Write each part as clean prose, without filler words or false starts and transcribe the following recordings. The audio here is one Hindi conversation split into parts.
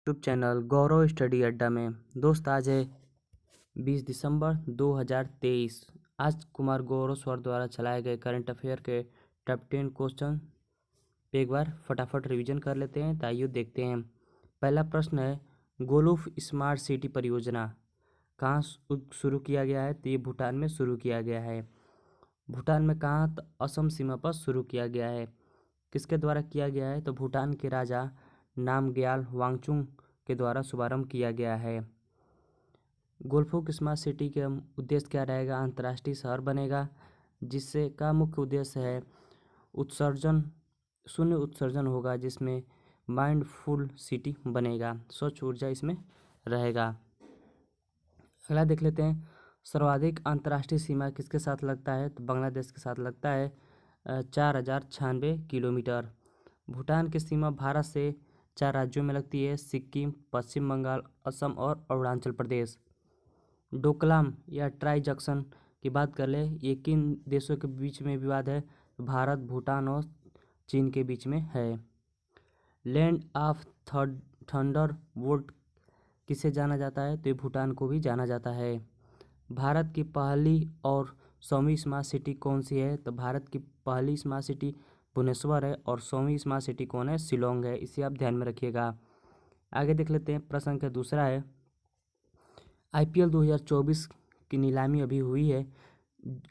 यूट्यूब चैनल गौरव स्टडी अड्डा में। दोस्त आज है 20 दिसंबर 2023। आज कुमार गौरव सर द्वारा चलाए गए करंट अफेयर के टॉप 10 क्वेश्चन पे एक बार फटाफट रिवीजन कर लेते हैं। तो आइए देखते हैं। पहला प्रश्न है, गोलुफ स्मार्ट सिटी परियोजना कहाँ शुरू किया गया है? तो ये भूटान में शुरू किया गया है। भूटान में कहाँ? तो असम सीमा पर शुरू किया गया है। किसके द्वारा किया गया है? तो भूटान के राजा नामग्याल वांगचुक के द्वारा शुभारंभ किया गया है। गोलफोक स्मार्ट सिटी के उद्देश्य क्या रहेगा? अंतर्राष्ट्रीय शहर बनेगा, जिससे का मुख्य उद्देश्य है शून्य उत्सर्जन होगा, जिसमें माइंडफुल सिटी बनेगा, स्वच्छ ऊर्जा इसमें रहेगा। अगला देख लेते हैं, सर्वाधिक अंतर्राष्ट्रीय सीमा किसके साथ लगता है? तो बांग्लादेश के साथ लगता है 4096 किलोमीटर। भूटान की सीमा भारत से 4 राज्यों में लगती है, सिक्किम, पश्चिम बंगाल, असम और अरुणाचल प्रदेश। डोकलाम या ट्राई जंक्शन की बात कर ले, ये किन देशों के बीच में विवाद है? भारत, भूटान और चीन के बीच में है। लैंड ऑफ थंडर बोल्ट किसे जाना जाता है? तो ये भूटान को भी जाना जाता है। भारत की पहली और 100वीं स्मार्ट सिटी कौन सी है? तो भारत की पहली स्मार्ट सिटी भुवनेश्वर है और 100वीं स्मार्ट सिटी कौन है? शिलोंग है। इसे आप ध्यान में रखिएगा। आगे देख लेते हैं। प्रश्न का दूसरा है, IPL 2024 की नीलामी अभी हुई है,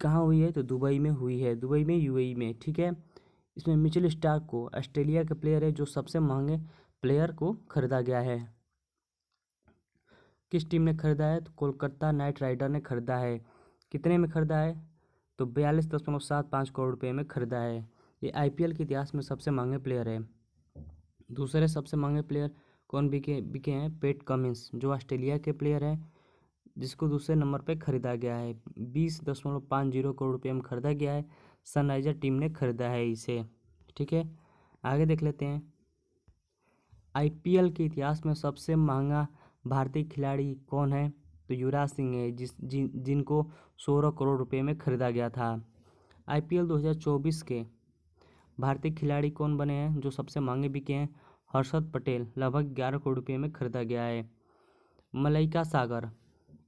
कहाँ हुई है? तो दुबई में हुई है, दुबई में, UAE में। ठीक है। इसमें मिचेल स्टार्क को, ऑस्ट्रेलिया के प्लेयर है, जो सबसे महंगे प्लेयर को खरीदा गया है। किस टीम ने खरीदा है? तो कोलकाता नाइट राइडर ने खरीदा है। कितने में खरीदा है? तो 42.75 करोड़ रुपये में खरीदा है। ये IPL के इतिहास में सबसे महंगे प्लेयर है। दूसरे सबसे महंगे प्लेयर कौन बिके हैं? पैट कमिंस, जो ऑस्ट्रेलिया के प्लेयर हैं, जिसको दूसरे नंबर पे खरीदा गया है। 20.50 करोड़ रुपये में खरीदा गया है। सनराइजर टीम ने खरीदा है इसे। ठीक है। आगे देख लेते हैं। IPL के इतिहास में सबसे महंगा भारतीय खिलाड़ी कौन है? तो युवराज सिंह है, जिनको 16 करोड़ रुपये में खरीदा गया था। IPL 2024 के भारतीय खिलाड़ी कौन बने हैं जो सबसे महंगे बिके हैं? हर्षद पटेल, लगभग 11 करोड़ रुपये में खरीदा गया है। मलाइका सागर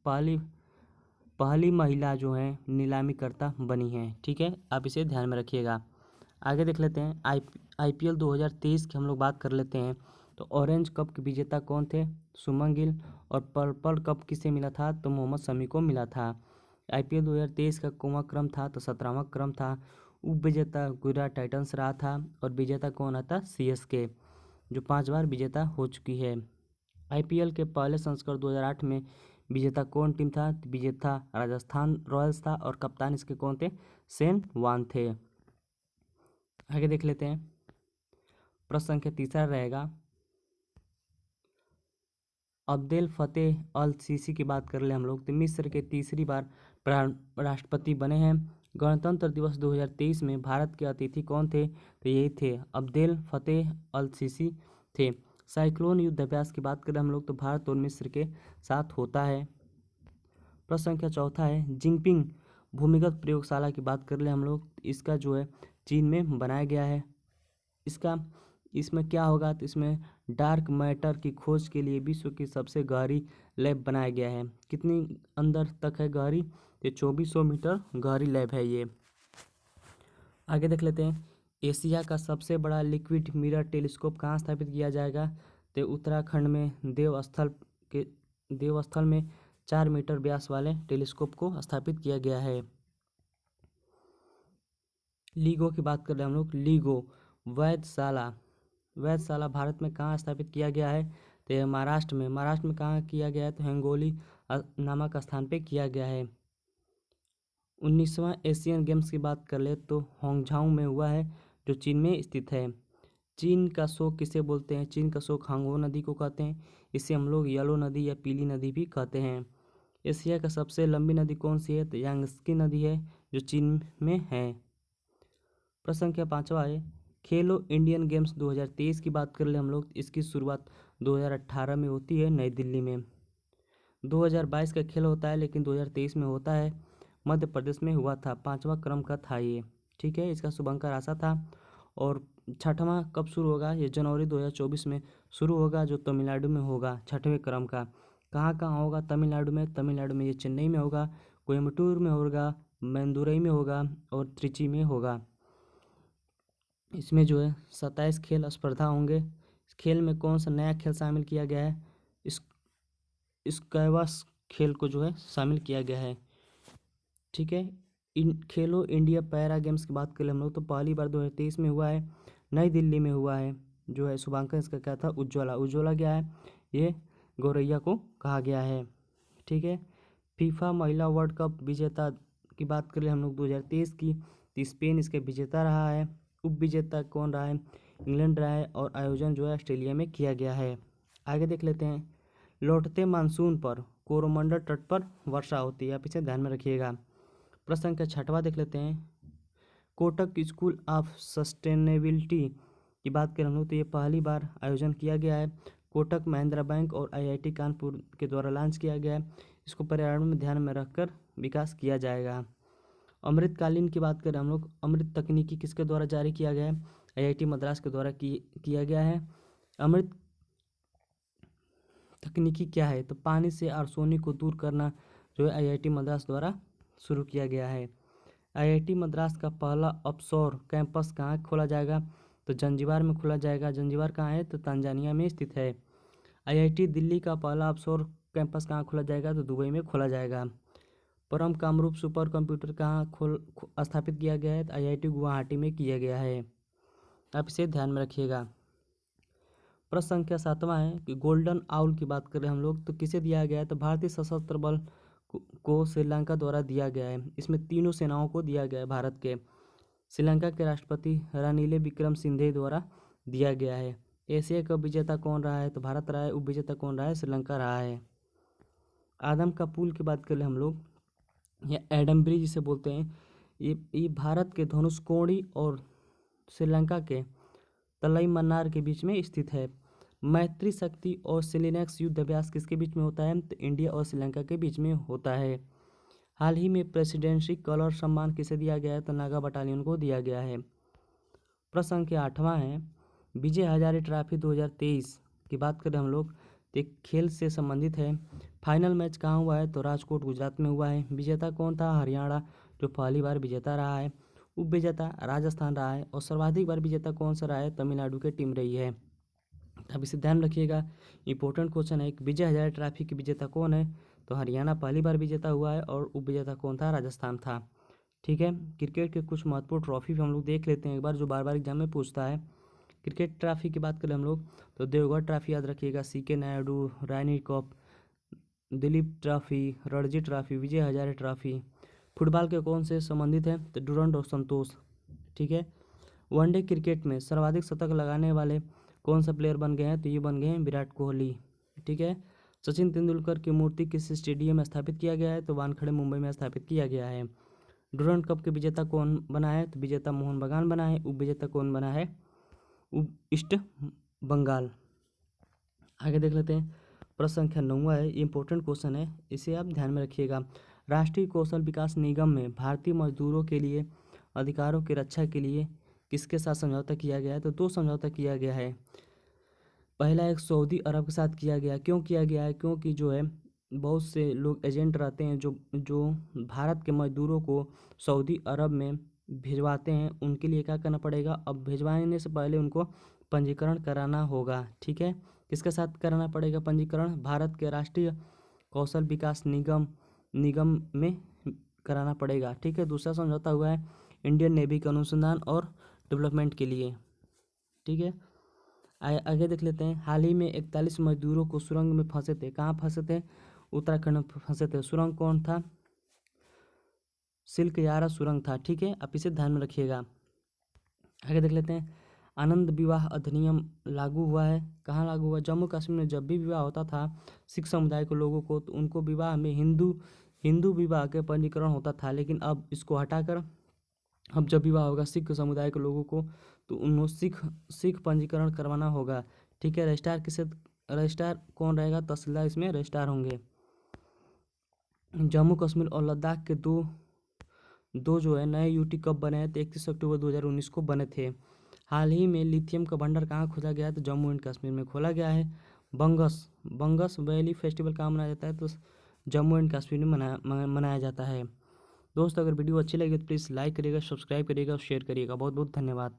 पहली महिला जो है नीलामीकर्ता बनी है। ठीक है, आप इसे ध्यान में रखिएगा। आगे देख लेते हैं। IPL 2023 की हम लोग बात कर लेते हैं। तो ऑरेंज कप के विजेता कौन थे? सुमन गिल। और पर्पल कप किसे मिला था? तो मोहम्मद शमी को मिला था। IPL 2023 का कौनवा क्रम था? तो 17वां क्रम था। उप विजेता गुजरात टाइटंस रहा था और विजेता कौन आता? CSK, जो 5 बार विजेता हो चुकी है। IPL के पहले संस्करण 2008 में विजेता कौन टीम था? विजेता राजस्थान रॉयल्स था और कप्तान इसके कौन थे? शेन वॉर्न थे। आगे देख लेते हैं। प्रश्न संख्या तीसरा रहेगा, अब्देल फतेह अल सीसी की बात कर ले हम लोग, तो मिस्र के तीसरी बार राष्ट्रपति बने हैं। गणतंत्र दिवस 2023 में भारत के अतिथि कौन थे? तो यही थे, अब्देल फतेह अल सीसी थे। साइक्लोन युद्धाभ्यास की बात करें हम लोग, तो भारत और मिस्र के साथ होता है। प्रश्न संख्या चौथा है, जिंगपिंग भूमिगत प्रयोगशाला की बात कर ले हम लोग, इसका जो है चीन में बनाया गया है। इसमें क्या होगा? तो इसमें डार्क मैटर की खोज के लिए विश्व की सबसे गहरी लैब बनाया गया है। कितनी अंदर तक है गहरी? ये 2400 मीटर गहरी लैब है ये। आगे देख लेते हैं। एशिया का सबसे बड़ा लिक्विड मिरर टेलीस्कोप कहाँ स्थापित किया जाएगा? तो उत्तराखंड में देवस्थल में 4 मीटर व्यास वाले टेलीस्कोप को स्थापित किया गया है। लीगो की बात कर रहे हैं हम लोग। लीगो वैधशाला भारत में कहाँ स्थापित किया गया है? तो यह महाराष्ट्र में कहाँ किया गया है? तो हिंगोली नामक स्थान पे किया गया है। 19वां एशियन गेम्स की बात कर ले तो होंगझाओ में हुआ है, जो चीन में स्थित है। चीन का शोक किसे बोलते हैं? चीन का शोक हांगो नदी को कहते हैं। इसे हम लोग येलो नदी या पीली नदी भी कहते हैं। एशिया का सबसे लंबी नदी कौन सी है? तो यांगत्से नदी है, जो चीन में है। प्रश्न संख्या 5वां है, खेलो इंडियन गेम्स 2023 की बात कर ले हम लोग, इसकी शुरुआत 2018 में होती है नई दिल्ली में। 2022 का खेल होता है, लेकिन 2023 में होता है। मध्य प्रदेश में हुआ था, 5वां क्रम का था ये। ठीक है, इसका शुभंकर आशा था और छठवां कब शुरू होगा? ये जनवरी 2024 में शुरू होगा, जो तमिलनाडु में होगा, छठवें क्रम का। कहाँ कहाँ होगा? तमिलनाडु में। तमिलनाडु में ये चेन्नई में होगा, कोयम्बटूर में होगा, मदुरई में होगा और त्रिची में होगा। इसमें जो है 27 खेल स्पर्धा होंगे। इस खेल में कौन सा नया खेल शामिल किया गया है? स्क्वैश खेल को जो है शामिल किया गया है। ठीक है। इन खेलो इंडिया पैरा गेम्स की बात करें हम लोग तो पहली बार 2023 में हुआ है, नई दिल्ली में हुआ है। जो है शुभांकन इसका क्या था? उज्ज्वला। उज्ज्वला क्या है? ये गौरैया को कहा गया है। ठीक है। फीफा महिला वर्ल्ड कप विजेता की बात करें हम लोग 2023 की, तो स्पेन इसके विजेता रहा है। उप विजेता कौन रहा है? इंग्लैंड रहा है और आयोजन जो है ऑस्ट्रेलिया में किया गया है। आगे देख लेते हैं। लौटते मानसून पर कोरोमंडल तट पर वर्षा होती है, आप इसे ध्यान में रखिएगा। प्रश्न संख्या 6वां देख लेते हैं। कोटक स्कूल ऑफ सस्टेनेबिलिटी की बात करें हम लोग तो ये पहली बार आयोजन किया गया है। कोटक महिंद्रा बैंक और आईआईटी कानपुर के द्वारा लॉन्च किया गया है। इसको पर्यावरण में ध्यान में रखकर विकास किया जाएगा। अमृतकालीन की बात करें हम लोग, अमृत तकनीकी किसके द्वारा जारी किया गया है? आईआईटी मद्रास के द्वारा किया गया है। अमृत तकनीकी क्या है? तो पानी से आर्सेनिक को दूर करना जो है आईआईटी मद्रास द्वारा शुरू किया गया है। आईआईटी मद्रास का पहला ऑफशोर कैंपस कहाँ खोला जाएगा? तो जंजीबार में खोला जाएगा। जंजीबार कहाँ है? तो तांजानिया में स्थित है। आईआईटी दिल्ली का पहला ऑफशोर कैंपस कहाँ खोला जाएगा? तो दुबई में खोला जाएगा। परम कामरूप सुपर कंप्यूटर कहाँ स्थापित किया गया है? तो आईआईटी गुवाहाटी में किया गया है। आप इसे ध्यान में रखिएगा। प्रश्न संख्या 7वां है कि गोल्डन आउल की बात करें हम लोग तो किसे दिया गया है? तो भारतीय सशस्त्र बल को श्रीलंका द्वारा दिया गया है। इसमें तीनों सेनाओं को दिया गया है भारत के। श्रीलंका के राष्ट्रपति रानिले विक्रमसिंघे द्वारा दिया गया है। एशिया कप विजेता कौन रहा है? तो भारत रहा है। उप विजेता कौन रहा है? श्रीलंका रहा है। आदम का पुल की बात करें हम लोग या एडम ब्रिज जिसे बोलते हैं, ये भारत के धनुषकोडी और श्रीलंका के तलई मन्नार के बीच में स्थित है। मैत्री शक्ति और सेलिनेक्स युद्ध अभ्यास किसके बीच में होता है? तो इंडिया और श्रीलंका के बीच में होता है। हाल ही में प्रेसिडेंसी कलर सम्मान किसे दिया गया है? तो नागा बटालियन को दिया गया है। प्रश्न संख्या 8वां है विजय हजारे ट्रॉफी 2023 की बात करें हम लोग तो एक खेल से संबंधित है। फाइनल मैच कहाँ हुआ है? तो राजकोट गुजरात में हुआ है। विजेता कौन था? हरियाणा, जो पहली बार विजेता रहा है। उप विजेता राजस्थान रहा है और सर्वाधिक बार विजेता कौन सा रहा है? तमिलनाडु की टीम रही है। अब इसे ध्यान रखिएगा, इंपॉर्टेंट क्वेश्चन है कि विजय हजारे ट्रॉफी की विजेता कौन है? तो हरियाणा पहली बार विजेता हुआ है और उप विजेता कौन था? राजस्थान था। ठीक है। क्रिकेट के कुछ महत्वपूर्ण ट्रॉफी भी हम लोग देख लेते हैं एक बार, जो बार बार एग्जाम में पूछता है। क्रिकेट ट्रॉफी की बात करें हम लोग तो देवगढ़ ट्रॉफी याद रखिएगा, CK Naidu, Irani cup, Dilip trophy, Ranji trophy, Vijay Hazare trophy. Football के कौन से संबंधित है? तो डूरंड और संतोष। ठीक है। वनडे क्रिकेट में सर्वाधिक शतक लगाने वाले कौन सा प्लेयर बन गए हैं? तो ये बन गए हैं विराट कोहली। ठीक है। सचिन तेंदुलकर की मूर्ति किस स्टेडियम में स्थापित किया गया है? तो वानखेड़े मुंबई में स्थापित किया गया है। डूरंड कप के विजेता कौन बना है? तो विजेता मोहन बगान बना है। उप विजेता कौन बना है? ईस्ट बंगाल। आगे देख लेते हैं। प्रश्न संख्या 9वां है, इंपॉर्टेंट क्वेश्चन है, इसे आप ध्यान में रखिएगा। राष्ट्रीय कौशल विकास निगम में भारतीय मजदूरों के लिए अधिकारों की रक्षा के लिए किसके साथ समझौता किया गया है? तो 2 समझौता किया गया है। पहला एक सऊदी अरब के साथ किया गया। क्यों किया गया है? क्योंकि जो है बहुत से लोग एजेंट रहते हैं जो भारत के मजदूरों को सऊदी अरब में भिजवाते हैं। उनके लिए क्या करना पड़ेगा? अब भिजवाने से पहले उनको पंजीकरण कराना होगा। ठीक है। किसके साथ कराना पड़ेगा पंजीकरण? भारत के राष्ट्रीय कौशल विकास निगम में कराना पड़ेगा। ठीक है। दूसरा समझौता हुआ है इंडियन नेवी के अनुसंधान और डेवलपमेंट के लिए। ठीक है। आगे देख लेते हैं। हाल ही में 41 मजदूरों को सुरंग में फंसे थे। कहाँ फंसे थे? उत्तराखंड में फंसे थे। सुरंग कौन था? सिल्क यारा सुरंग था। ठीक है। आप इसे ध्यान में रखिएगा। आगे देख लेते हैं। आनंद विवाह अधिनियम लागू हुआ है। कहाँ लागू हुआ? जम्मू कश्मीर में जब भी विवाह होता था सिख समुदाय के लोगों को, तो उनको विवाह में हिंदू विवाह के पंजीकरण होता था। लेकिन अब इसको हटाकर अब जब विवाह होगा सिख समुदाय के लोगों को, तो उन्होंने सिख पंजीकरण करवाना होगा। ठीक है। रजिस्ट्रार कौन रहेगा? तहसीलदार इसमें रजिस्ट्रार होंगे। जम्मू कश्मीर और लद्दाख के दो जो है नए यूटी कब बने हैं? तो 31 अक्टूबर 2019 को बने थे। हाल ही में लिथियम का भंडार कहाँ खोजा गया है? तो जम्मू एंड कश्मीर में खोला गया है। बंगस वैली फेस्टिवल कहाँ मनाया जाता है? तो जम्मू एंड कश्मीर में मनाया जाता है। दोस्तों, अगर वीडियो अच्छी लगी तो प्लीज़ लाइक करिएगा, सब्सक्राइब करिएगा और शेयर करिएगा। बहुत बहुत धन्यवाद।